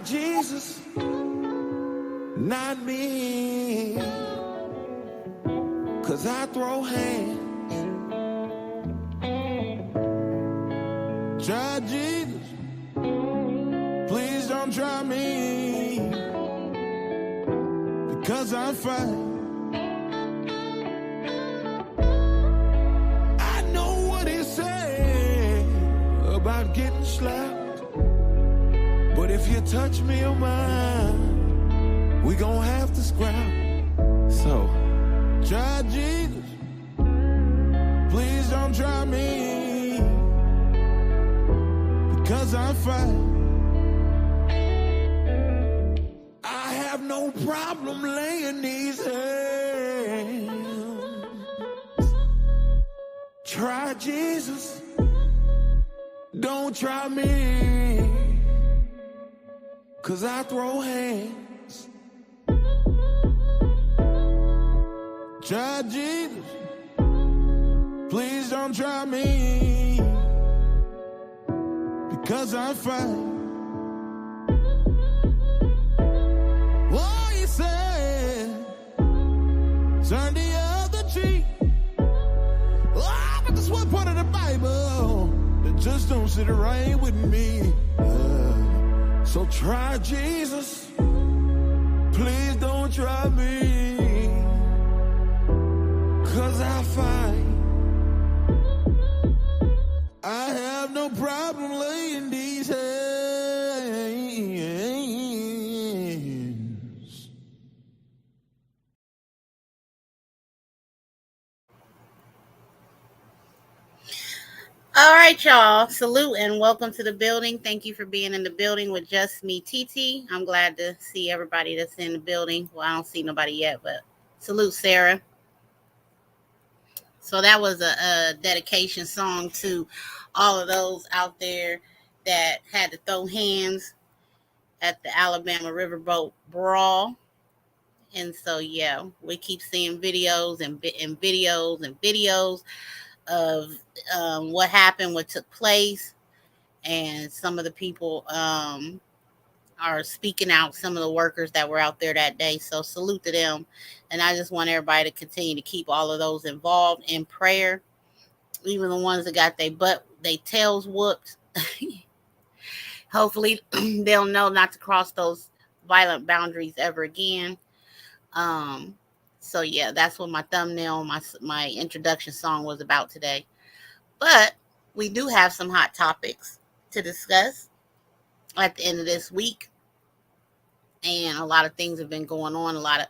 Jesus, not me, 'cause I throw hands. Try Jesus, please don't try me, because I'm fine. I know what he said about getting slapped, but if you touch me or mine, we gon' have to scrap. So, try Jesus, please don't try me, because I'm fine. I have no problem laying these hands. Try Jesus, don't try me, 'cause I throw hands. Try Jesus, please don't try me, because I'm fine. Oh, he said, turn the other cheek. Oh, but this one part of the Bible that just don't sit right with me. So try Jesus, please don't try me, 'cause I find I have no problem laying these hands. All right, y'all. Salute and welcome to the building. Thank you for being in the building with just me, TT. I'm glad to see everybody that's in the building. Well, I don't see nobody yet, but salute, Sarah. So that was a dedication song to all of those out there that had to throw hands at the Alabama Riverboat Brawl. And so, yeah, we keep seeing videos and videos of what happened, what took place, and some of the people are speaking out, some of the workers that were out there that day. So salute to them. And I just want everybody to continue to keep all of those involved in prayer, even the ones that got they tails whooped. Hopefully they'll know not to cross those violent boundaries ever again. Um, so yeah, that's what my thumbnail, my introduction song was about today. But we do have some hot topics to discuss at the end of this week, and a lot of things have been going on. A lot of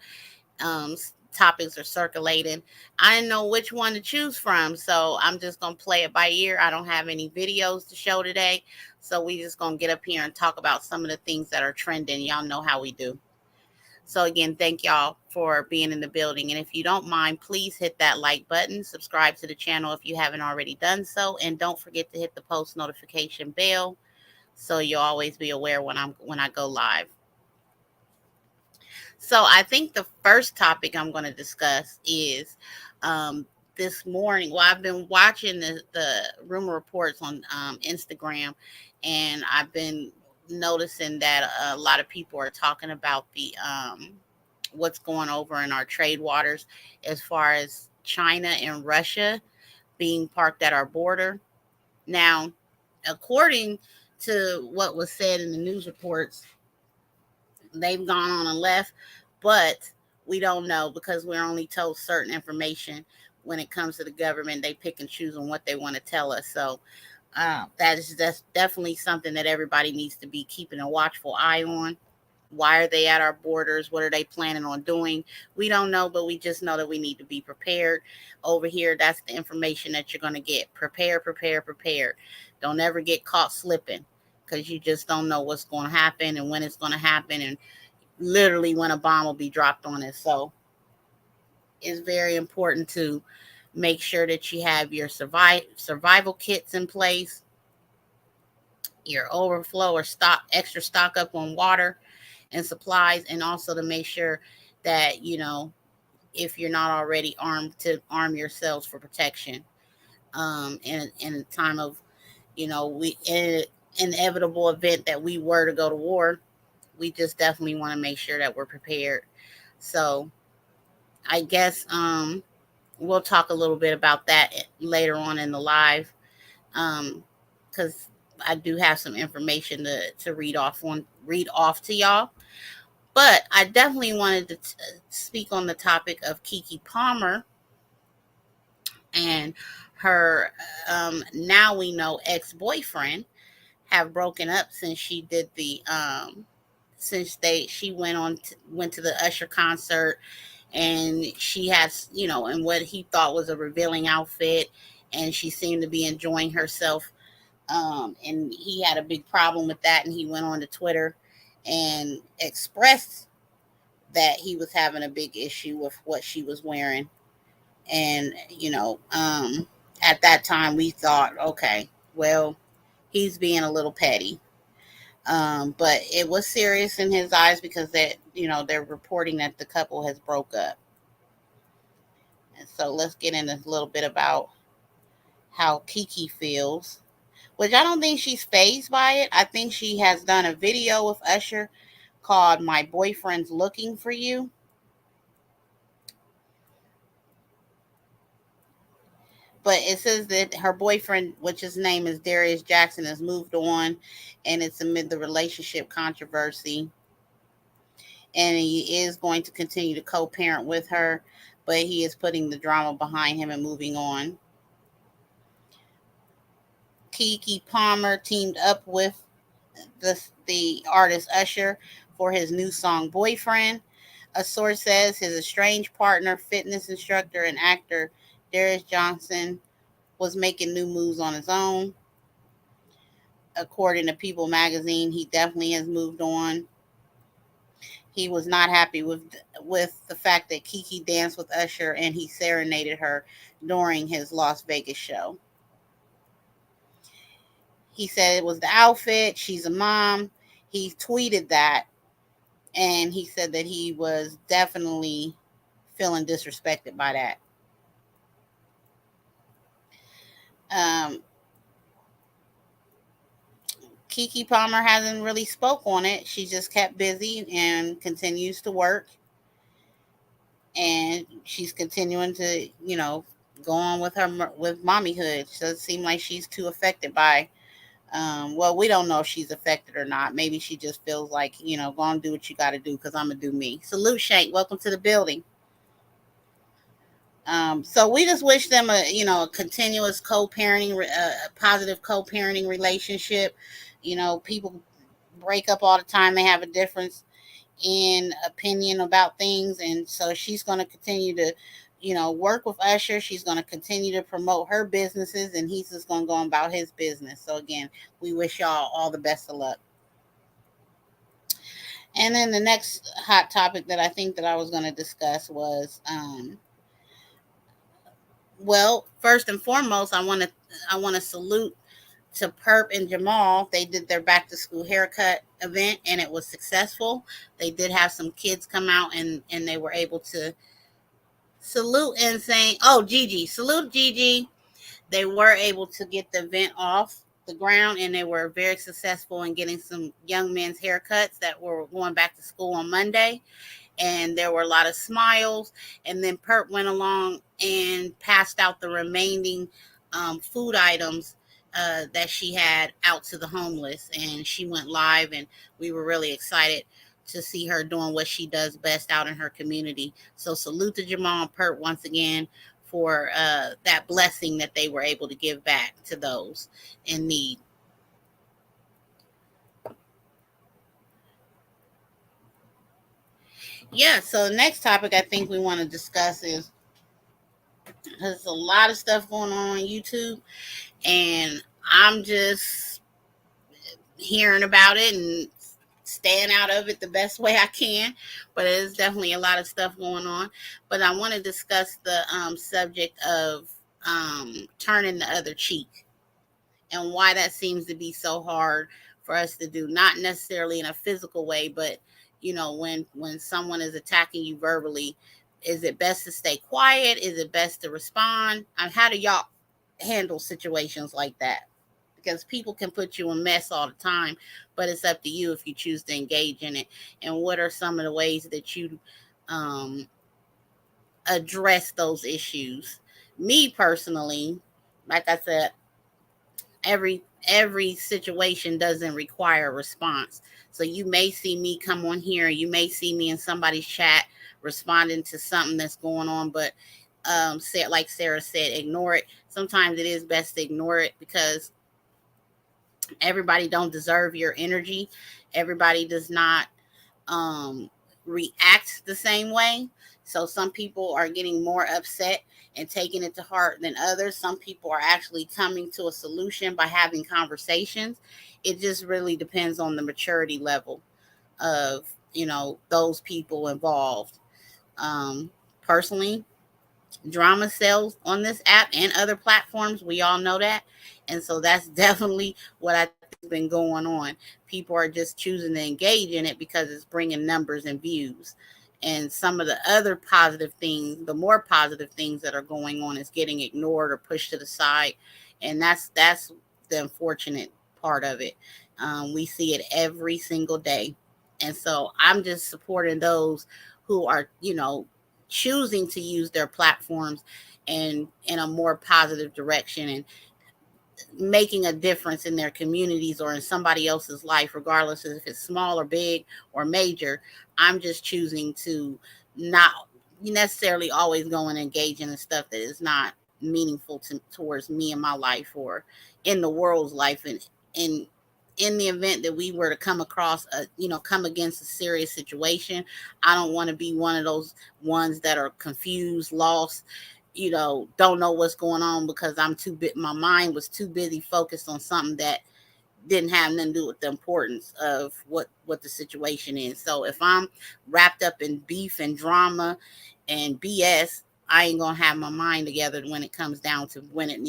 topics are circulating. I didn't know which one to choose from, so I'm just gonna play it by ear. I don't have any videos to show today, so we just gonna get up here and talk about some of the things that are trending. Y'all know how we do. So again, thank y'all for being in the building. And if you don't mind, please hit that like button, subscribe to the channel if you haven't already done so, and don't forget to hit the post notification bell so you'll always be aware when I go live. So I think the first topic I'm going to discuss is this morning. Well, I've been watching the rumor reports on Instagram, and I've been noticing that a lot of people are talking about the what's going over in our trade waters as far as China and Russia being parked at our border. Now, according to what was said in the news reports, they've gone on and left, but we don't know because we're only told certain information. When it comes to the government, they pick and choose on what they want to tell us. So that's definitely something that everybody needs to be keeping a watchful eye on. Why are they at our borders? What are they planning on doing? We don't know, but we just know that we need to be prepared. Over here, that's the information that you're going to get. Prepare, prepare, prepare. Don't ever get caught slipping, because you just don't know what's going to happen and when it's going to happen, and literally when a bomb will be dropped on it. So it's very important to make sure that you have your survival kits in place, your overflow or extra stock up on water and supplies, and also to make sure that, if you're not already armed, to arm yourselves for protection. In a time of, we in inevitable event that we were to go to war, we just definitely want to make sure that we're prepared. So I guess we'll talk a little bit about that later on in the live, because I do have some information to read off to y'all. But I definitely wanted to speak on the topic of Keke Palmer and her now we know ex-boyfriend have broken up since she did the since she went to the Usher concert, and she has, in what he thought was a revealing outfit, and she seemed to be enjoying herself. And he had a big problem with that, and he went on to Twitter and expressed that he was having a big issue with what she was wearing. And at that time we thought, okay, well, he's being a little petty. But it was serious in his eyes because they're reporting that the couple has broke up. And so let's get into a little bit about how Keke feels, which I don't think she's fazed by it. I think she has done a video with Usher called "My Boyfriend's Looking for You." But it says that her boyfriend, which his name is Darius Jackson, has moved on, and it's amid the relationship controversy. And he is going to continue to co-parent with her, but he is putting the drama behind him and moving on. Keke Palmer teamed up with the artist Usher for his new song "Boyfriend." A source says his estranged partner, fitness instructor, and actor Darius Johnson was making new moves on his own. According to People magazine, he definitely has moved on. He was not happy with the fact that Keke danced with Usher and he serenaded her during his Las Vegas show. He said it was the outfit. She's a mom. He tweeted that, and he said that he was definitely feeling disrespected by that. Keke Palmer hasn't really spoke on it. She just kept busy and continues to work. And she's continuing to, go on with mommyhood. It doesn't seem like she's too affected by, well, we don't know if she's affected or not. Maybe she just feels like, go and do what you got to do because I'm going to do me. Salute, Shank. Welcome to the building. So we just wish them a continuous co-parenting, positive co-parenting relationship. People break up all the time. They have a difference in opinion about things, and so she's going to continue to work with Usher. She's going to continue to promote her businesses, and he's just going to go about his business. So again, we wish y'all all the best of luck. And then the next hot topic that I think that I was going to discuss was well, first and foremost, I want to salute to Perp and Jamal. They did their back to school haircut event and it was successful. They did have some kids come out and they were able to salute and saying, oh, Gigi, salute Gigi. They were able to get the event off the ground and they were very successful in getting some young men's haircuts that were going back to school on Monday. And there were a lot of smiles. And then Perp went along and passed out the remaining food items that she had out to the homeless. And she went live, and we were really excited to see her doing what she does best out in her community. So salute to Jamal and Perp once again for that blessing that they were able to give back to those in need. Yeah, so the next topic I think we want to discuss is there's a lot of stuff going on YouTube, and I'm just hearing about it and staying out of it the best way I can. But there's definitely a lot of stuff going on. But I want to discuss the subject of turning the other cheek and why that seems to be so hard for us to do, not necessarily in a physical way, but when someone is attacking you verbally, is it best to stay quiet? Is it best to respond? How do y'all handle situations like that? because people can put you in mess all the time, but it's up to you if you choose to engage in it. And what are some of the ways that you um, address those issues? Me personally, like I said, every situation doesn't require a response. So you may see me come on here, you may see me in somebody's chat responding to something that's going on, but said, like Sarah said, ignore it. Sometimes it is best to ignore it because everybody don't deserve your energy. Everybody does not um, react the same way. So some people are getting more upset and taking it to heart than others. Some people are actually coming to a solution by having conversations. It just really depends on the maturity level of, those people involved. Personally, drama sells on this app and other platforms. We all know that. And so that's definitely what I think has been going on. People are just choosing to engage in it because it's bringing numbers and views. And some of the other positive things, the more positive things that are going on, is getting ignored or pushed to the side. And that's the unfortunate part of it. We see it every single day. And so I'm just supporting those who are, choosing to use their platforms and in a more positive direction and making a difference in their communities or in somebody else's life, regardless of if it's small or big or major. I'm just choosing to not necessarily always go and engage in the stuff that is not meaningful towards me and my life or in the world's life. And in the event that we were to come across come against a serious situation, I don't want to be one of those ones that are confused, lost, don't know what's going on because my mind was too busy focused on something that didn't have nothing to do with the importance of what the situation is. So if I'm wrapped up in beef and drama and BS, I ain't gonna have my mind together when it comes down to when it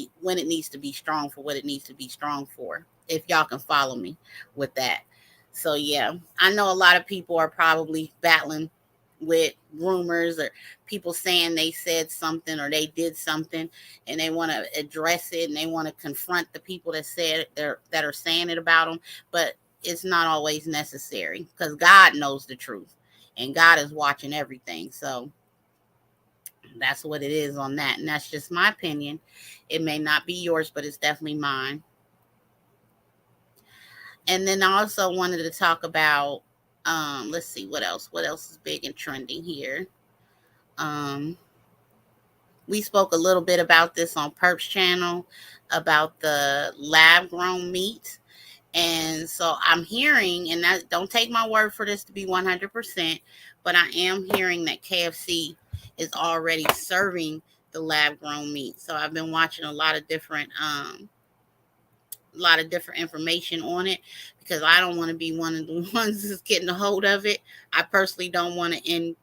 needs to be strong for what it needs to be strong for. If y'all can follow me with that. So yeah, I know a lot of people are probably battling with rumors or people saying they said something or they did something and they want to address it and they want to confront the people that said it, that are saying it about them, but it's not always necessary because God knows the truth and God is watching everything. So that's what it is on that, and that's just my opinion. It may not be yours, but it's definitely mine. And then I also wanted to talk about let's see what else is big and trending here. um we spoke a little bit about this on Perp's channel about the lab grown meat. And so I'm hearing, and that, don't take my word for this to be 100%, but I am hearing that KFC is already serving the lab grown meat. So I've been watching a lot of different information on it because I don't want to be one of the ones that's getting a hold of it. I personally don't want to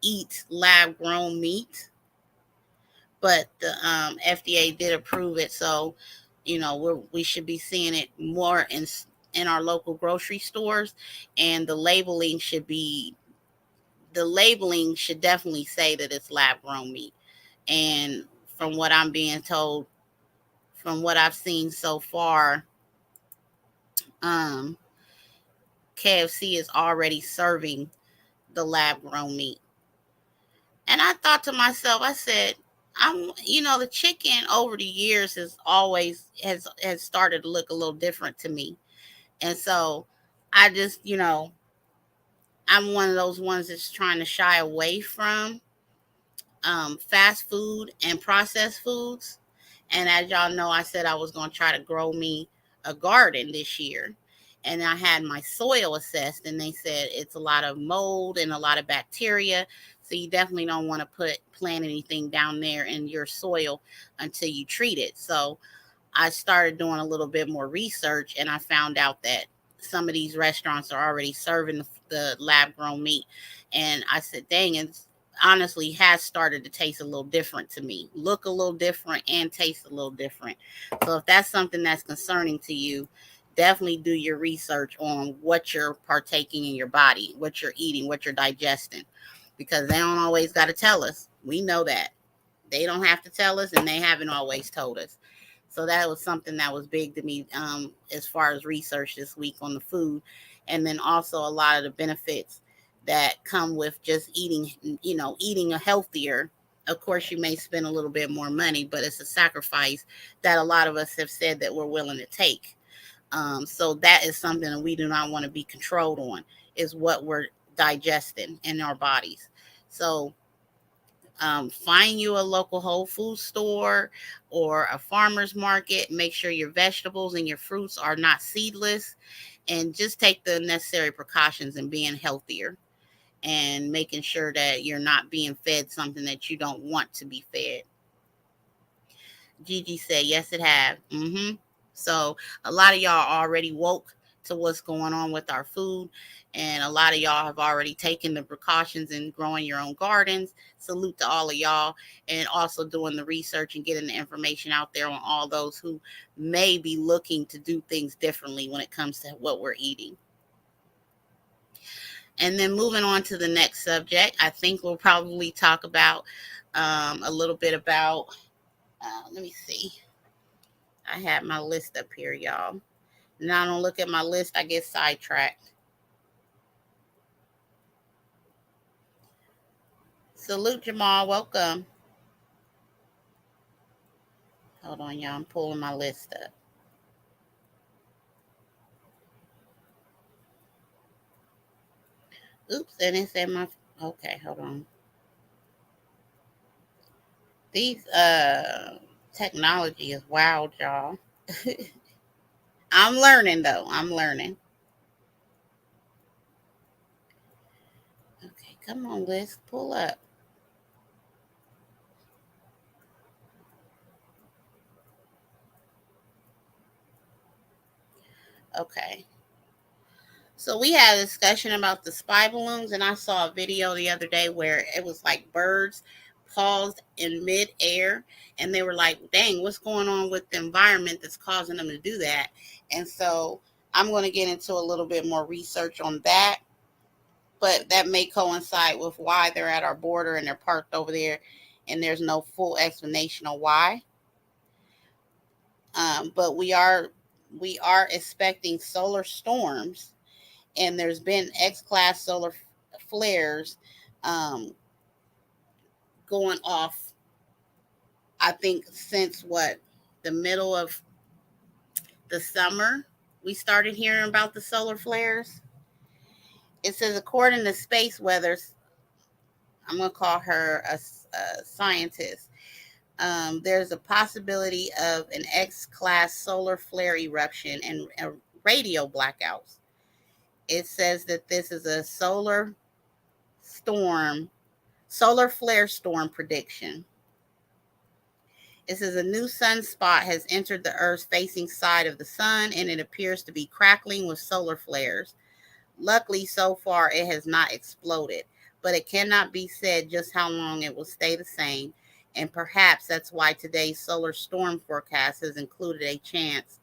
eat lab grown meat, but the FDA did approve it, so we should be seeing it more in our local grocery stores, and the labeling should definitely say that it's lab grown meat. And from what I'm being told, from what I've seen so far, um, KFC is already serving the lab grown meat. And I thought to myself, I said, the chicken over the years has started to look a little different to me. And so I just, I'm one of those ones that's trying to shy away from fast food and processed foods. And as y'all know, I said I was going to try to grow me a garden this year. And I had my soil assessed, and they said it's a lot of mold and a lot of bacteria. So you definitely don't want to plant anything down there in your soil until you treat it. So I started doing a little bit more research, and I found out that some of these restaurants are already serving the lab grown meat. And I said, dang, it's honestly has started to taste a little different to me, look a little different and taste a little different. So if that's something that's concerning to you, definitely do your research on what you're partaking in your body, what you're eating, what you're digesting, because they don't always got to tell us. We know that. They don't have to tell us, and they haven't always told us. So that was something that was big to me as far as research this week on the food. And then also a lot of the benefits that come with just eating, eating a healthier. Of course, you may spend a little bit more money, but it's a sacrifice that a lot of us have said that we're willing to take. So that is something that we do not want to be controlled on, is what we're digesting in our bodies. So find you a local Whole Food store or a farmer's market. Make sure your vegetables and your fruits are not seedless, and just take the necessary precautions in being healthier and making sure that you're not being fed something that you don't want to be fed. Gigi said, yes, it have. So a lot of y'all already woke to what's going on with our food, and a lot of y'all have already taken the precautions in growing your own gardens. Salute to all of y'all, and also doing the research and getting the information out there on all those who may be looking to do things differently when it comes to what we're eating. And then moving on to the next subject, I think we'll probably talk about a little bit about, let me see. I had my list up here, y'all. Now I don't look at my list, I get sidetracked. Salute, Jamal. Welcome. Hold on, y'all. I'm pulling my list up. Oops, and it's in my... Okay, hold on. These technology is wild, y'all. I'm learning, though. I'm learning. Okay, come on, Liz. Pull up. Okay. So we had a discussion about the spy balloons, and I saw a video the other day where it was like birds paused in midair, and they were like, dang, what's going on with the environment that's causing them to do that? And so I'm going to get into a little bit more research on that, but that may coincide with why they're at our border and they're parked over there, and there's no full explanation on why. But we are expecting solar storms, and there's been X-class solar flares um, going off, I think, since the middle of the summer, we started hearing about the solar flares. It says, according to space weather, I'm going to call her a scientist, there's a possibility of an X-class solar flare eruption and radio blackouts. It says that this is a solar flare storm prediction. It says a new sunspot has entered the Earth's facing side of the sun, and it appears to be crackling with solar flares. Luckily, so far, it has not exploded, but it cannot be said just how long it will stay the same, and perhaps that's why today's solar storm forecast has included a chance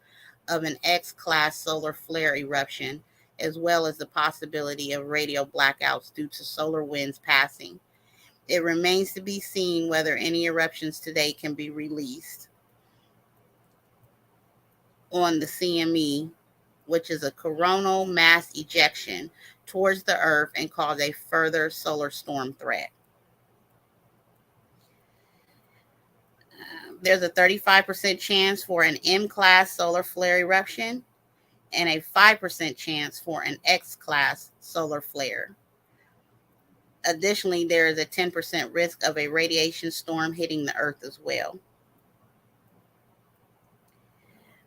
of an X-class solar flare eruption, as well as the possibility of radio blackouts due to solar winds passing. It remains to be seen whether any eruptions today can be released on the CME, which is a coronal mass ejection towards the Earth, and cause a further solar storm threat. There's a 35% chance for an M-class solar flare eruption and a 5% chance for an X-class solar flare. Additionally, there is a 10% risk of a radiation storm hitting the Earth as well.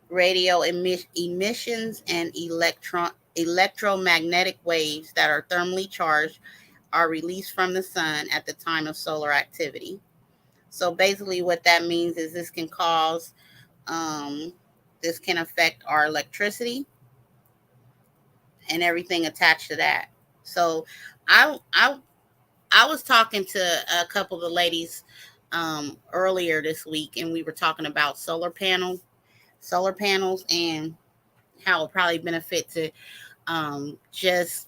Radio emissions and electromagnetic waves that are thermally charged are released from the sun at the time of solar activity. So basically what that means is this can affect our electricity and everything attached to that. So I was talking to a couple of the ladies earlier this week, and we were talking about solar panels and how it probably benefit to just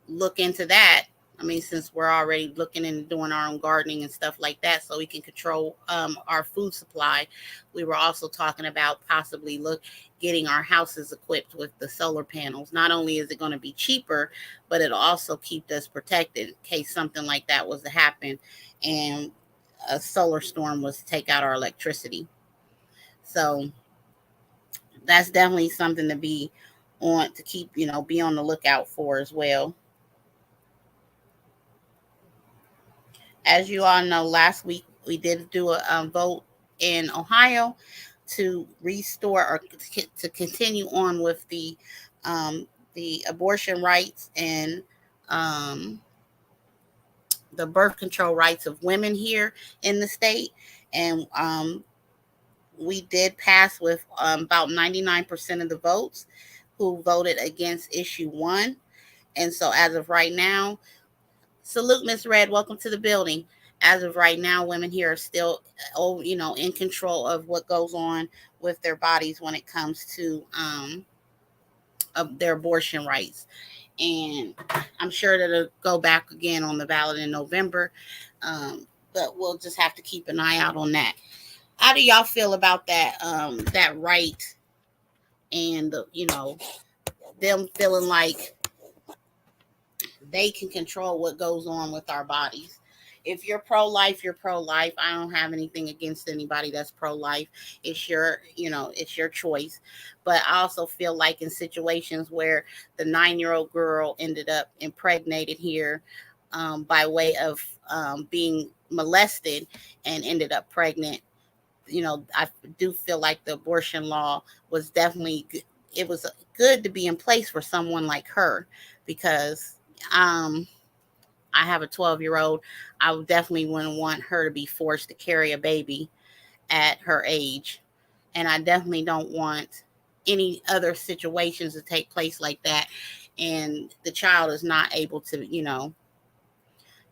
look into that I mean, since we're already looking into doing our own gardening and stuff like that, so we can control our food supply, we were also talking about possibly getting our houses equipped with the solar panels. Not only is it going to be cheaper, but it'll also keep us protected in case something like that was to happen, and a solar storm was to take out our electricity. So that's definitely something to be on to keep, be on the lookout for as well. As you all know, last week we did do a vote in Ohio to restore or to continue on with the abortion rights and um, the birth control rights of women here in the state. And we did pass with about 99% of the votes who voted against issue one. And so, as of right now, salute, Miss Red. Welcome to the building. As of right now, women here are still, in control of what goes on with their bodies when it comes to of their abortion rights. And I'm sure that it'll go back again on the ballot in November. But we'll just have to keep an eye out on that. How do y'all feel about that right, and them feeling like they can control what goes on with our bodies? If you're pro life, you're pro life. I don't have anything against anybody that's pro life. It's your choice. But I also feel like in situations where the 9-year-old girl ended up impregnated here by way of being molested and ended up pregnant, I do feel like the abortion law was definitely, it was good to be in place for someone like her, because I have a 12-year-old. I would definitely wouldn't want her to be forced to carry a baby at her age. And I definitely don't want any other situations to take place like that. And the child is not able to,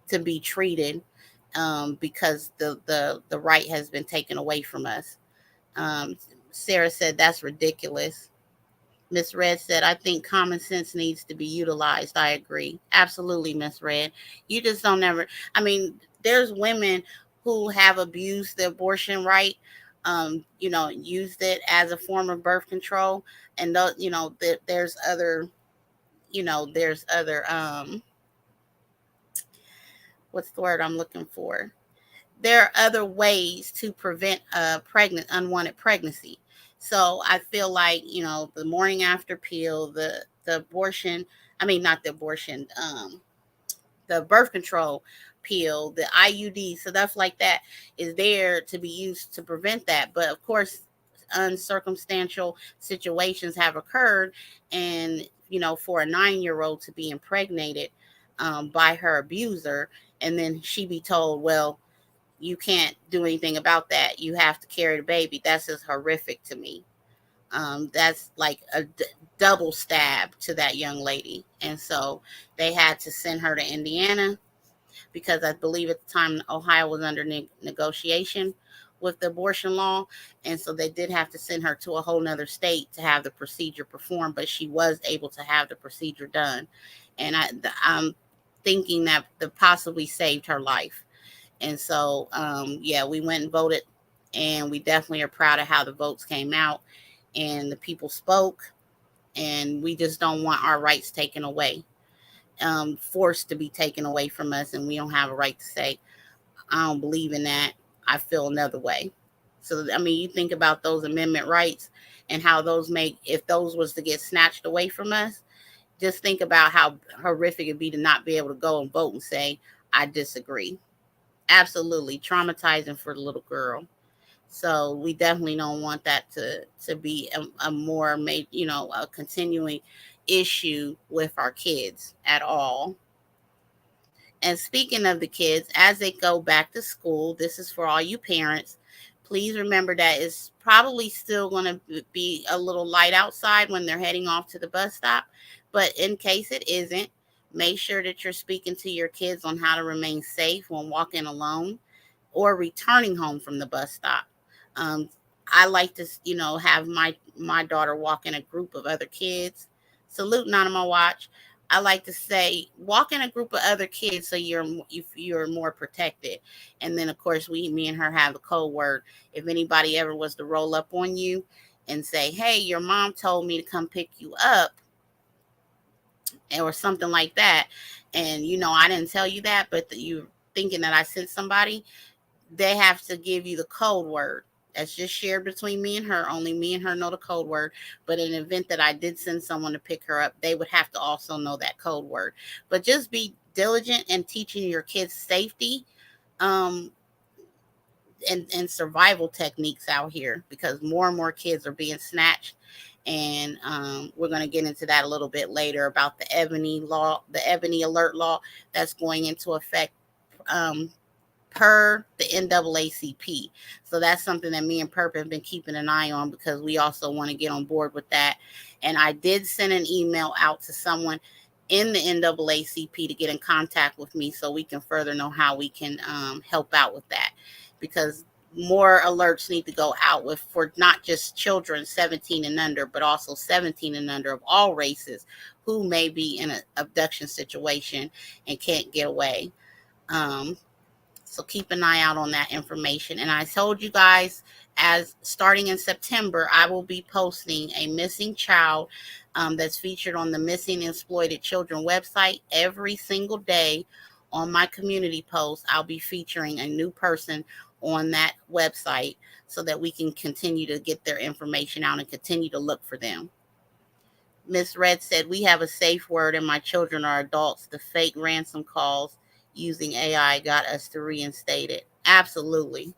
to be treated because the right has been taken away from us. Um, Sarah said that's ridiculous. Miss Red said, I think common sense needs to be utilized. I agree. Absolutely, Miss Red. You just don't ever, I mean, there's women who have abused the abortion right, used it as a form of birth control. And, there's other, what's the word I'm looking for? There are other ways to prevent a unwanted pregnancy. So I feel like, the morning after pill, the abortion, I mean, not the abortion, the birth control pill, the IUD, stuff like that is there to be used to prevent that. But of course, uncircumstantial situations have occurred. And, for a 9-year-old to be impregnated by her abuser, and then she be told, well, you can't do anything about that. You have to carry the baby. That's just horrific to me. That's like a double stab to that young lady. And so they had to send her to Indiana because I believe at the time Ohio was under negotiation with the abortion law. And so they did have to send her to a whole nother state to have the procedure performed, but she was able to have the procedure done. And I'm thinking that possibly saved her life. And so, yeah, we went and voted, and we definitely are proud of how the votes came out and the people spoke. And we just don't want our rights taken away, forced to be taken away from us. And we don't have a right to say, I don't believe in that. I feel another way. So, I mean, you think about those amendment rights and how if those was to get snatched away from us, just think about how horrific it'd be to not be able to go and vote and say, I disagree. Absolutely traumatizing for the little girl. So we definitely don't want that to be a more a continuing issue with our kids at all. And speaking of the kids, as they go back to school, this is for all you parents. Please remember that it's probably still going to be a little light outside when they're heading off to the bus stop. But in case it isn't, make sure that you're speaking to your kids on how to remain safe when walking alone or returning home from the bus stop. Um, I like to, have my daughter walk in a group of other kids. Salute, not on my watch. I like to say, walk in a group of other kids so you're more protected. And then of course me and her have the code word. If anybody ever was to roll up on you and say, "Hey, your mom told me to come pick you up," or something like that, and I didn't tell you that, but you thinking that I sent somebody, they have to give you the code word. That's just shared between me and her. Only me and her know the code word. But in the event that I did send someone to pick her up, they would have to also know that code word. But just be diligent in teaching your kids safety, um, and survival techniques out here, because more and more kids are being snatched. And we're going to get into that a little bit later about the Ebony Alert Law that's going into effect, um, per the NAACP. So that's something that me and Perp have been keeping an eye on, because we also want to get on board with that. And I did send an email out to someone in the NAACP to get in contact with me so we can further know how we can help out with that, because more alerts need to go out with, for not just children 17 and under, but also 17 and under of all races who may be in an abduction situation and can't get away. So keep an eye out on that information. And I told you guys, as starting in September, I will be posting a missing child, that's featured on the Missing and Exploited Children website every single day. On my community post, I'll be featuring a new person on that website so that we can continue to get their information out and continue to look for them. Miss Red said, "We have a safe word and my children are adults. The fake ransom calls using AI got us to reinstate it." Absolutely.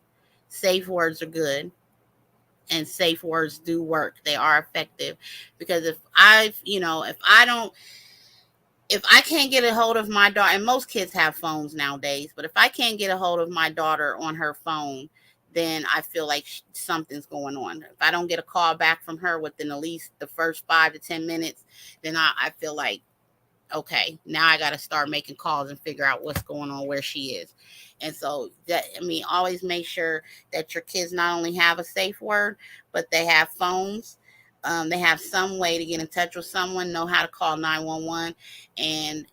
Safe words are good, and safe words do work. They are effective, because if I can't get a hold of my daughter, and most kids have phones nowadays, but if I can't get a hold of my daughter on her phone, then I feel like something's going on. If I don't get a call back from her within at least the first 5 to 10 minutes, then I feel like, okay, now I got to start making calls and figure out what's going on, where she is. And so always make sure that your kids not only have a safe word, but they have phones. They have some way to get in touch with someone, know how to call 911, and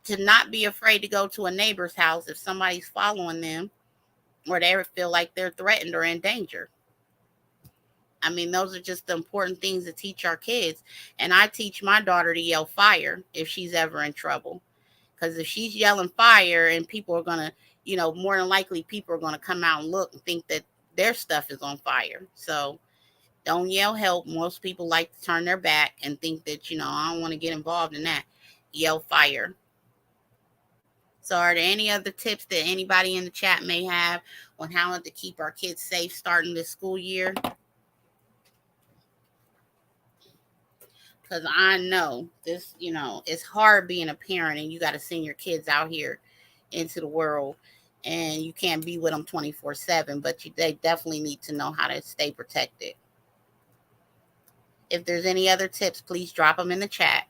to not be afraid to go to a neighbor's house if somebody's following them, or they ever feel like they're threatened or in danger. I mean, those are just the important things to teach our kids. And I teach my daughter to yell fire if she's ever in trouble. Because if she's yelling fire, and people are going to, more than likely people are going to come out and look and think that their stuff is on fire. So don't yell help. Most people like to turn their back and think that, I don't want to get involved in that. Yell fire. So are there any other tips that anybody in the chat may have on how to keep our kids safe starting this school year? Because I know this, it's hard being a parent and you got to send your kids out here into the world, and you can't be with them 24/7, but they definitely need to know how to stay protected. If there's any other tips, please drop them in the chat.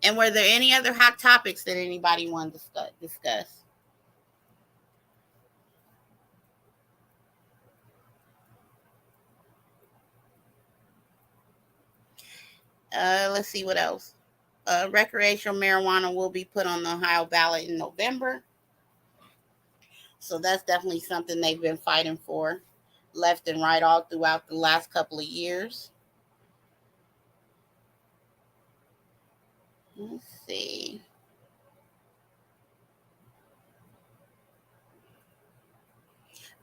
And were there any other hot topics that anybody wanted to discuss? Let's see what else. Recreational marijuana will be put on the Ohio ballot in November. So that's definitely something they've been fighting for left and right all throughout the last couple of years. Let's see.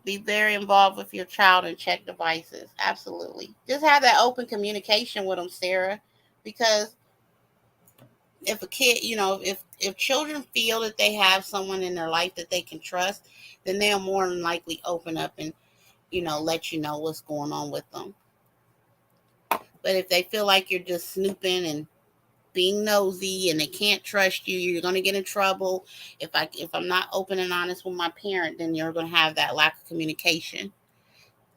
Be very involved with your child and check devices. Absolutely. Just have that open communication with them, Sarah, because if a kid, if children feel that they have someone in their life that they can trust, then they'll more than likely open up and, let you know what's going on with them. But if they feel like you're just snooping and being nosy and they can't trust you, you're going to get in trouble. If I'm not open and honest with my parent, then you're going to have that lack of communication.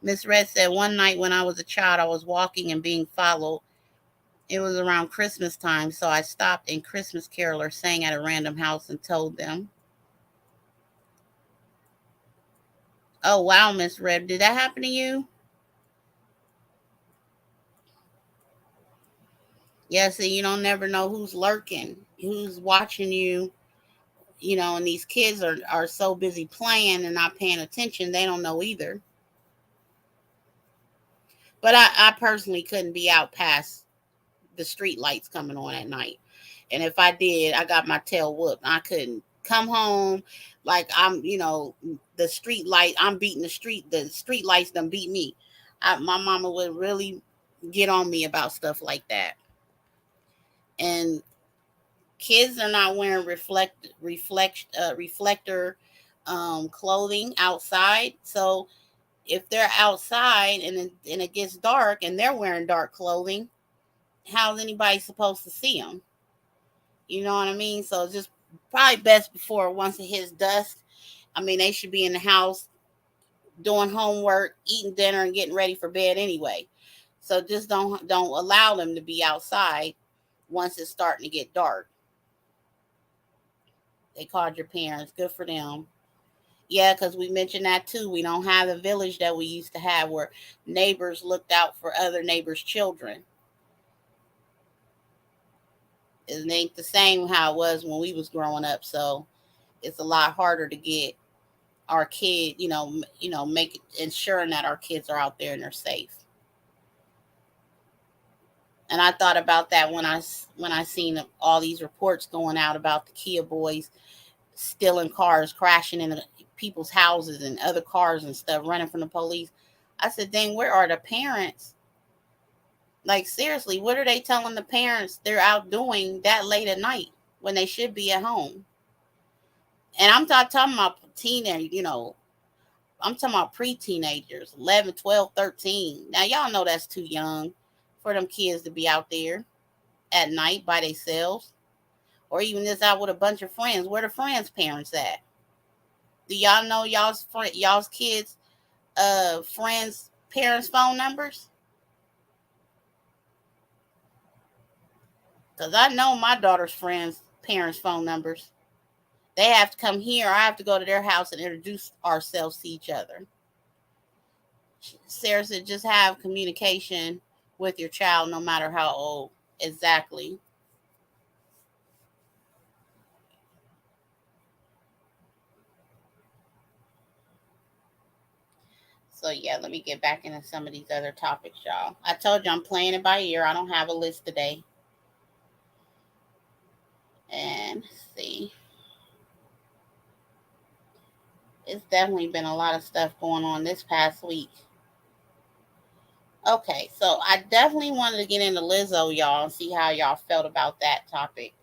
Miss Red said, "One night when I was a child, I was walking and being followed. It was around Christmas time, so I stopped and Christmas carolers sang at a random house and told them." Oh, wow, Miss Red. Did that happen to you? Yeah, see, you don't never know who's lurking, who's watching you, and these kids are so busy playing and not paying attention, they don't know either. But I personally couldn't be out past the street lights coming on at night. And if I did, I got my tail whooped. I couldn't come home like the street light, I'm beating the street lights done beat me. My mama would really get on me about stuff like that. And kids are not wearing reflector clothing outside. So if they're outside and it gets dark and they're wearing dark clothing, how's anybody supposed to see them? You know what I mean? So just probably best before once it hits dusk. I mean, they should be in the house doing homework, eating dinner, and getting ready for bed anyway. So just don't allow them to be outside once it's starting to get dark. They called your parents. Good for them. Yeah, because we mentioned that too. We don't have the village that we used to have where neighbors looked out for other neighbors' children. It ain't the same how it was when we was growing up. So it's a lot harder to get our kid, make ensuring that our kids are out there and they're safe. And I thought about that when I seen all these reports going out about the Kia boys stealing cars, crashing into people's houses and other cars and stuff, running from the police. I said, dang, where are the parents? Like, seriously, what are they telling the parents they're out doing that late at night when they should be at home? And I'm not talking about I'm talking about pre-teenagers, 11, 12, 13. Now, y'all know that's too young for them kids to be out there at night by themselves, or even just out with a bunch of friends. Where the friends' parents at? Do y'all know y'all's kids' friends' parents' phone numbers? Because I know my daughter's friends' parents' phone numbers. They have to come here. I have to go to their house and introduce ourselves to each other. Sarah said, just have communication with your child, no matter how old. Exactly. So yeah, let me get back into some of these other topics, y'all. I told you I'm playing it by ear. I don't have a list today. And let's see. It's definitely been a lot of stuff going on this past week. Okay, so I definitely wanted to get into Lizzo, y'all, and see how y'all felt about that topic.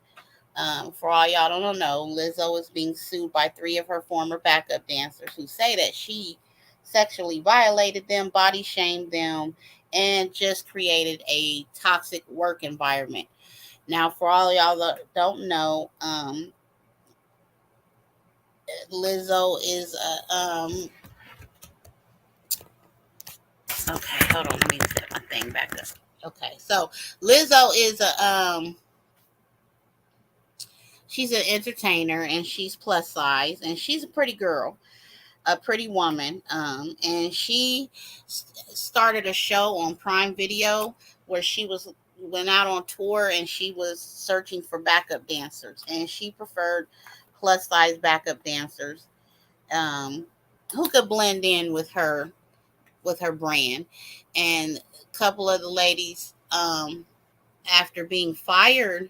For all y'all don't know, Lizzo is being sued by three of her former backup dancers who say that she sexually violated them, body shamed them, and just created a toxic work environment. Now, for all y'all that don't know, Lizzo is a okay. Hold on, let me set my thing back up. Okay, so Lizzo is she's an entertainer and she's plus size and she's a pretty girl, a pretty woman. And she started a show on Prime Video where she went out on tour and she was searching for backup dancers and she preferred plus size backup dancers um, who could blend in with her brand. And a couple of the ladies, after being fired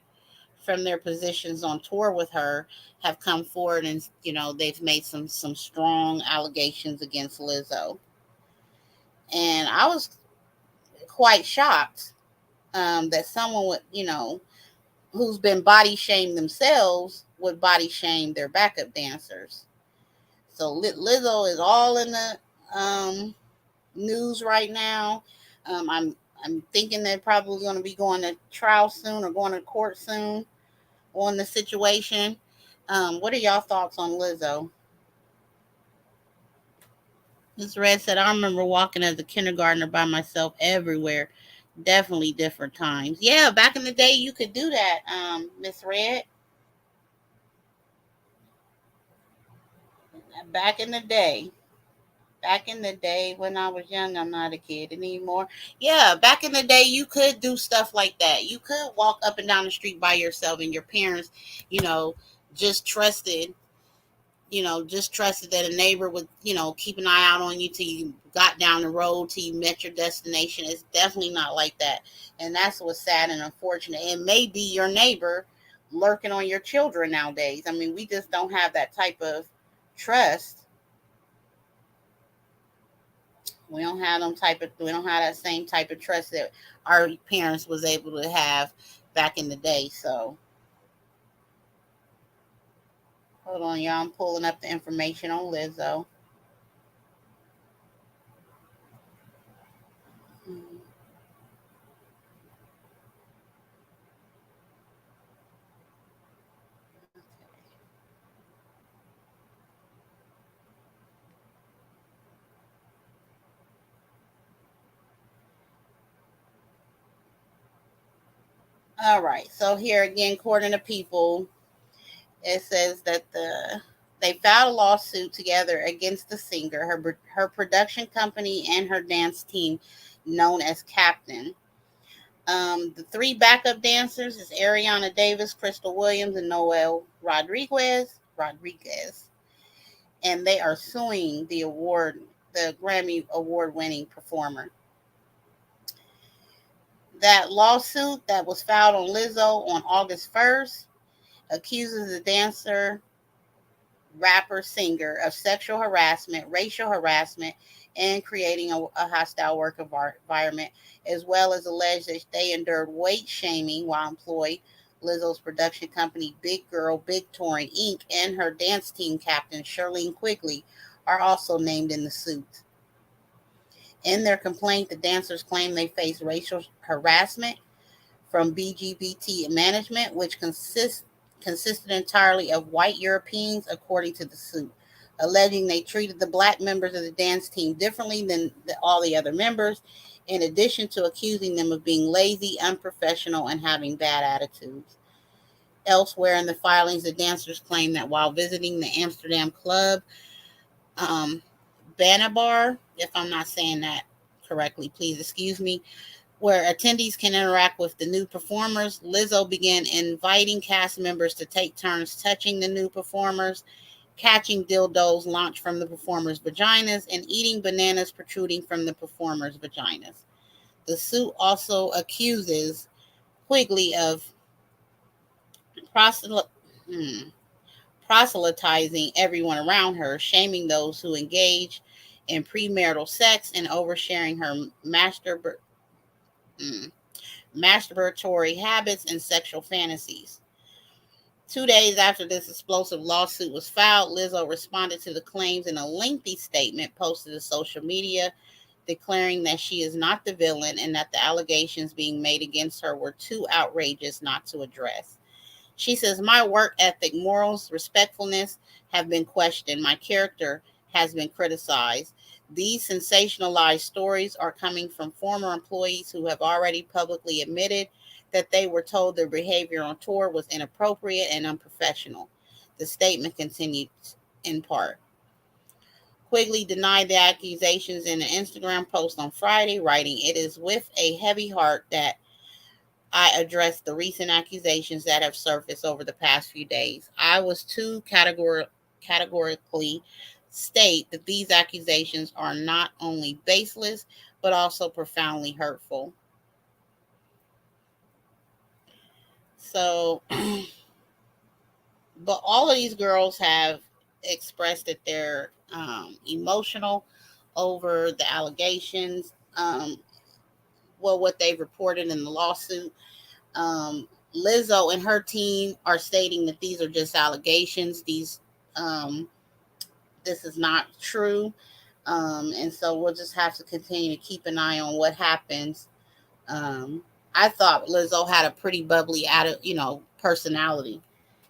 from their positions on tour with her, have come forward and they've made some strong allegations against Lizzo. And I was quite shocked that someone would who's been body shamed themselves would body shame their backup dancers. So Lizzo is all in the news right now. I'm thinking they're probably going to be going to trial soon or going to court soon on the situation. What are y'all thoughts on Lizzo? Miss Red said, I remember walking as a kindergartner by myself everywhere. Definitely different times. Yeah, back in the day you could do that, Miss Red. Back in the day. Back in the day when I was young, I'm not a kid anymore. Yeah, back in the day, you could do stuff like that. You could walk up and down the street by yourself, and your parents, you know, just trusted, just trusted that a neighbor would, keep an eye out on you till you got down the road, till you met your destination. It's definitely not like that. And that's what's sad and unfortunate. It may be your neighbor lurking on your children nowadays. I mean, we just don't have that type of trust. We don't have that same type of trust that our parents was able to have back in the day. So hold on, y'all. I'm pulling up the information on Lizzo. Mm, all right. So here again, according to People, it says that they filed a lawsuit together against the singer, her production company, and her dance team, known as Captain. The three backup dancers is Ariana Davis, Crystal Williams, and Noel Rodriguez, and they are suing the Grammy award winning performer. That lawsuit that was filed on Lizzo on August 1st accuses the dancer, rapper, singer of sexual harassment, racial harassment, and creating a hostile work environment, as well as alleged that they endured weight shaming while employed. Lizzo's production company, Big Girl Big Touring Inc., and her dance team captain, Shirlene Quigley, are also named in the suit. In their complaint, the dancers claim they face racial harassment from BGBT management, which consisted entirely of white Europeans, according to the suit, alleging they treated the black members of the dance team differently than all the other members, in addition to accusing them of being lazy, unprofessional, and having bad attitudes. Elsewhere in the filings, the dancers claim that while visiting the Amsterdam club, um, Banabar, if I'm not saying that correctly, please excuse me, where attendees can interact with the new performers, Lizzo began inviting cast members to take turns touching the new performers, catching dildos launched from the performers' vaginas, and eating bananas protruding from the performers' vaginas. The suit also accuses Quigley of proselyt- hmm, proselytizing everyone around her, shaming those who engage in premarital sex, and oversharing her mm, masturbatory habits and sexual fantasies. 2 days after this explosive lawsuit was filed, Lizzo responded to the claims in a lengthy statement posted to social media, declaring that she is not the villain and that the allegations being made against her were too outrageous not to address. She says, "My work ethic, morals, respectfulness have been questioned. My character has been criticized. These sensationalized stories are coming from former employees who have already publicly admitted that they were told their behavior on tour was inappropriate and unprofessional." The statement continued in part. Quigley denied the accusations in an Instagram post on Friday, writing, "It is with a heavy heart that I addressed the recent accusations that have surfaced over the past few days. I was to categorically state that these accusations are not only baseless, but also profoundly hurtful." So, but all of these girls have expressed that they're emotional over the allegations, what they've reported in the lawsuit. Lizzo and her team are stating that these are just allegations. Um, this is not true, and so we'll just have to continue to keep an eye on what happens. Um, I thought Lizzo had a pretty bubbly, personality,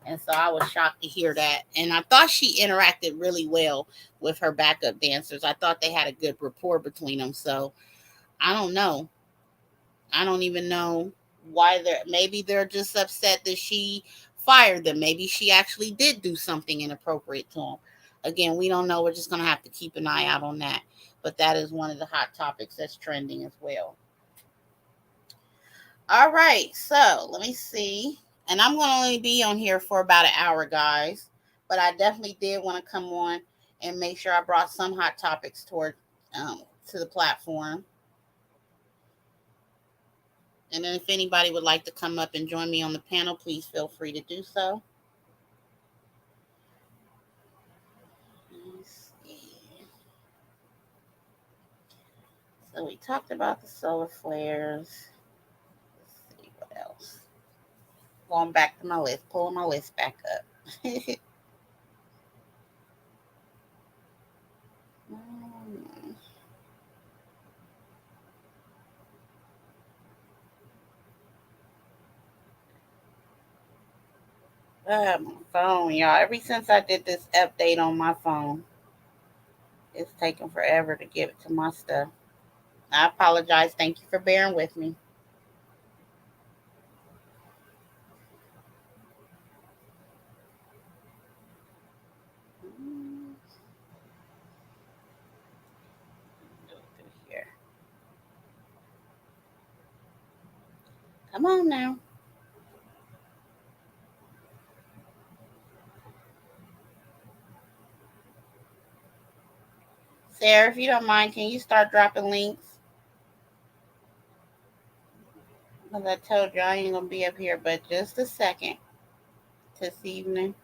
and so I was shocked to hear that. And I thought she interacted really well with her backup dancers. I thought they had a good rapport between them. So I don't know. I don't even know why maybe they're just upset that she fired them. Maybe she actually did do something inappropriate to them. Again, we don't know. We're just going to have to keep an eye out on that. But that is one of the hot topics that's trending as well. All right, so let me see. And I'm going to only be on here for about an hour, guys. But I definitely did want to come on and make sure I brought some hot topics toward to the platform. And then if anybody would like to come up and join me on the panel, please feel free to do so. Let's see. So we talked about the solar flares. Let's see what else. Going back to my list, pulling my list back up. My phone, y'all. Ever since I did this update on my phone, it's taking forever to get to my stuff. I apologize. Thank you for bearing with me. Go through here. Come on now. Sarah, if you don't mind, can you start dropping links? Because I told you I ain't going to be up here but just a second this evening.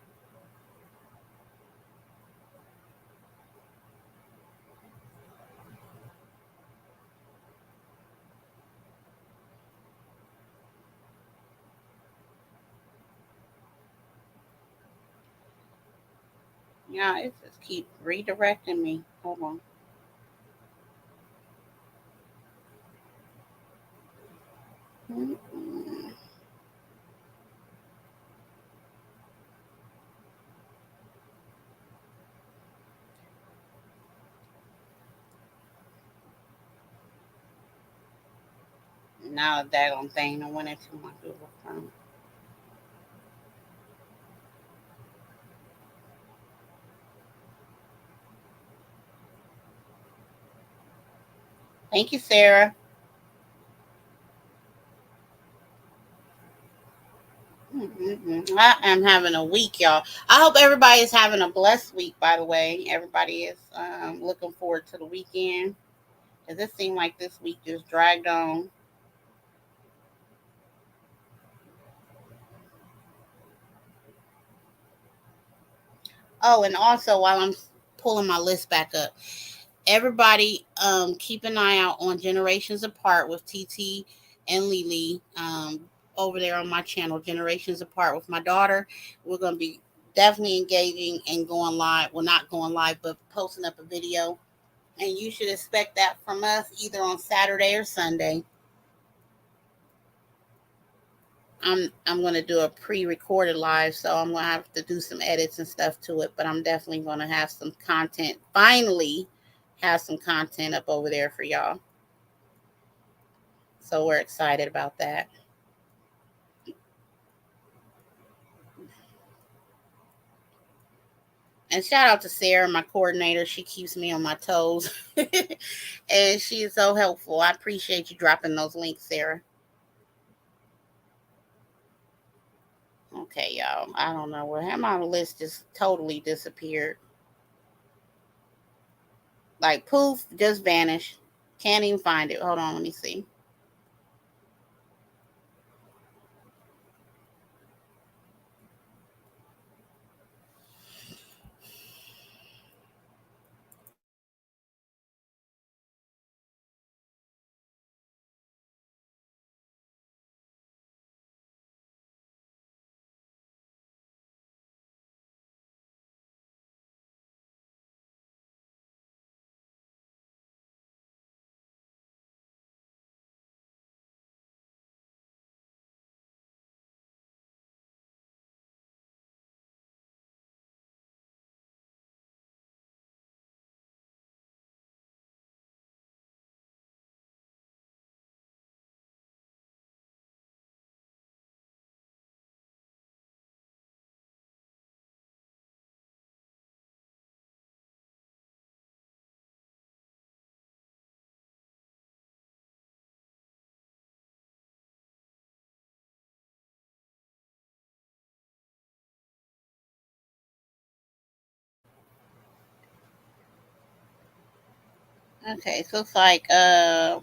Yeah, it just keep redirecting me. Hold on. Mm-mm. Now that daggone thing I went into my Google Chrome. Thank you, Sarah. I am having a week, y'all. I hope everybody is having a blessed week, by the way. Everybody is looking forward to the weekend. Because it seemed like this week just dragged on. Oh, and also while I'm pulling my list back up, everybody keep an eye out on Generations Apart with TT and Lily over there on my channel, Generations Apart with my daughter. We're going to be definitely engaging and going live. Well, not going live, but posting up a video. And you should expect that from us either on Saturday or Sunday. I'm gonna do a pre-recorded live, so I'm gonna have to do some edits and stuff to it. But I'm definitely gonna have some content. Finally, have some content up over there for y'all. So we're excited about that. And shout out to Sarah, my coordinator. She keeps me on my toes, and she is so helpful. I appreciate you dropping those links, Sarah. Okay, y'all. I don't know where my list just totally disappeared. Like poof, just vanished. Can't even find it. Hold on, let me see. Okay, so it's like I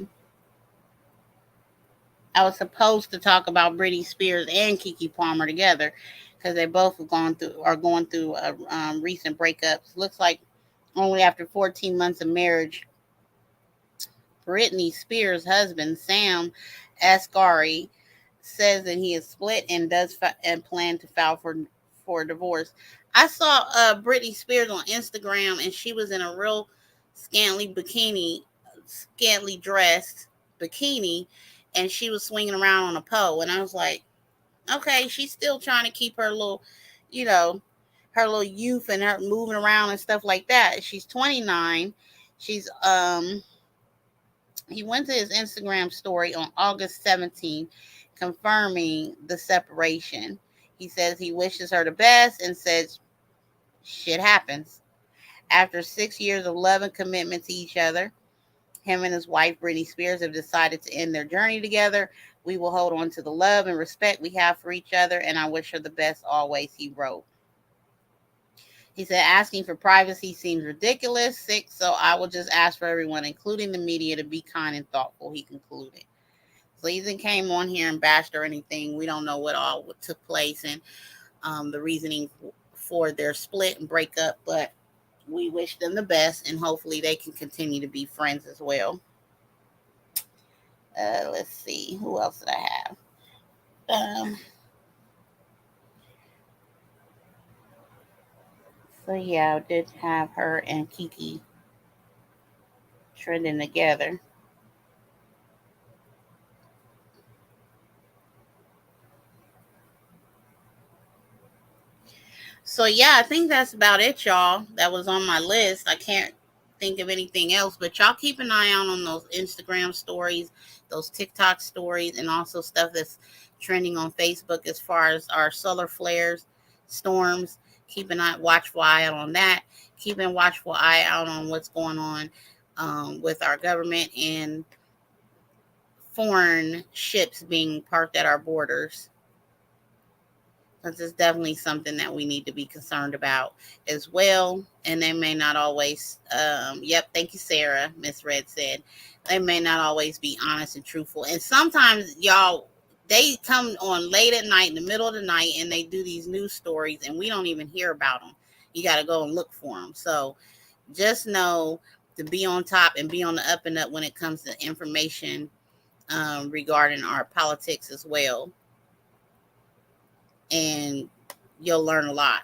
was supposed to talk about Britney Spears and Kiki Palmer together because they both have going through recent breakups. Looks like only after 14 months of marriage, Britney Spears' husband Sam Asghari says that he is split and and plan to file for divorce. I saw Britney Spears on Instagram, and she was in a real scantily dressed bikini, and she was swinging around on a pole. And I was like, okay, she's still trying to keep her little, you know, her little youth and her moving around and stuff like that. She's 29. She's He went to his Instagram story on August 17th, confirming the separation. He says he wishes her the best and says shit happens. After 6 years of love and commitment to each other, him and his wife, Britney Spears, have decided to end their journey together. We will hold on to the love and respect we have for each other, and I wish her the best always, he wrote. He said, asking for privacy seems ridiculous, sick, so I will just ask for everyone, including the media, to be kind and thoughtful, he concluded. So he even came on here and bashed or anything. We don't know what took place and the reasoning for their split and breakup, but we wish them the best, and hopefully they can continue to be friends as well. Let's see, who else did I have? So yeah, I did have her and Kiki trending together. So yeah, I think that's about it, y'all. That was on my list. I can't think of anything else, but y'all keep an eye out on those Instagram stories, those TikTok stories, and also stuff that's trending on Facebook as far as our solar flares, storms. Keep an watchful eye out on that. Keep an watchful eye out on what's going on with our government and foreign ships being parked at our borders, because it's definitely something that we need to be concerned about as well. And they may not always, yep, thank you, Sarah, Miss Red said, they may not always be honest and truthful. And sometimes, y'all, they come on late at night, in the middle of the night, and they do these news stories, and we don't even hear about them. You got to go and look for them. So just know to be on top and be on the up and up when it comes to information regarding our politics as well. And you'll learn a lot.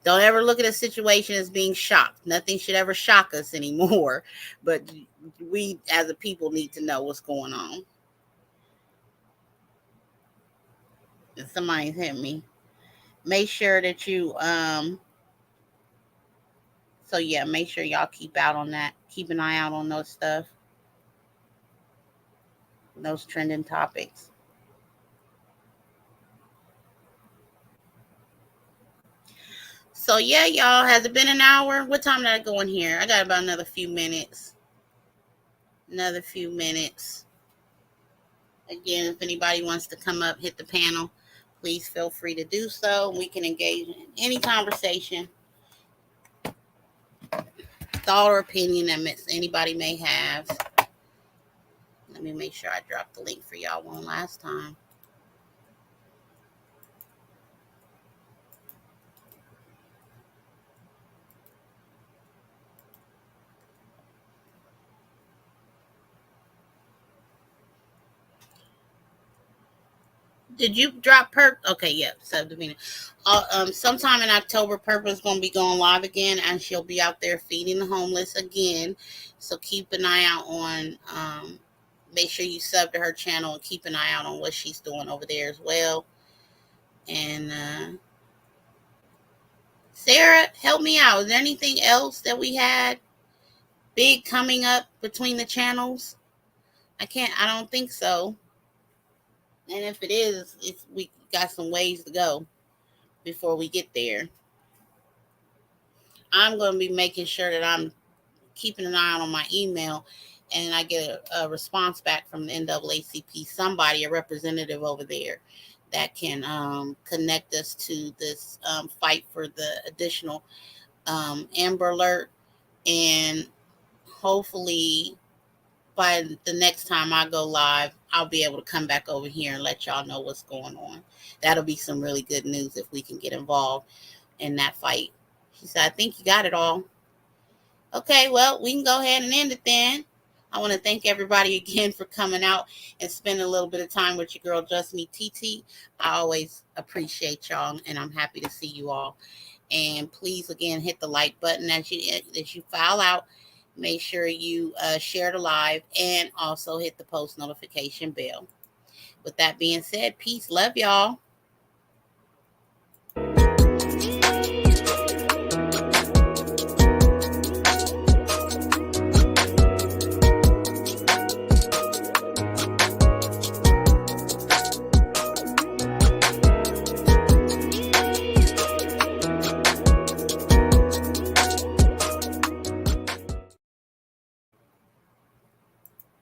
Don't ever look at a situation as being shocked. Nothing should ever shock us anymore. But we as a people need to know what's going on. If somebody's hit me, make sure that you so yeah, make sure y'all keep out on that. Keep an eye out on those stuff, those trending topics. So yeah, y'all, has it been an hour? What time did I go in here? I got about another few minutes. Another few minutes. Again, if anybody wants to come up, hit the panel, please feel free to do so. We can engage in any conversation, thought, or opinion that anybody may have. Let me make sure I dropped the link for y'all one last time. Did you drop Perp? Okay, yeah, Subdivision. Sometime in October, Purple is going to be going live again, and she'll be out there feeding the homeless again. So keep an eye out on. Make sure you sub to her channel and keep an eye out on what she's doing over there as well. And Sarah, help me out. Is there anything else that we had big coming up between the channels? I don't think so. And if it is, we got some ways to go before we get there. I'm going to be making sure that I'm keeping an eye on my email and I get a response back from the NAACP, somebody, a representative over there that can connect us to this fight for the additional Amber Alert and hopefully by the next time I go live, I'll be able to come back over here and let y'all know what's going on. That'll be some really good news if we can get involved in that fight. She said, I think you got it all. Okay, well, we can go ahead and end it then. I want to thank everybody again for coming out and spending a little bit of time with your girl, Just Me TT. I always appreciate y'all, and I'm happy to see you all. And please, again, hit the like button as you file out. Make sure you share the live and also hit the post notification bell. With that being said, peace, love y'all.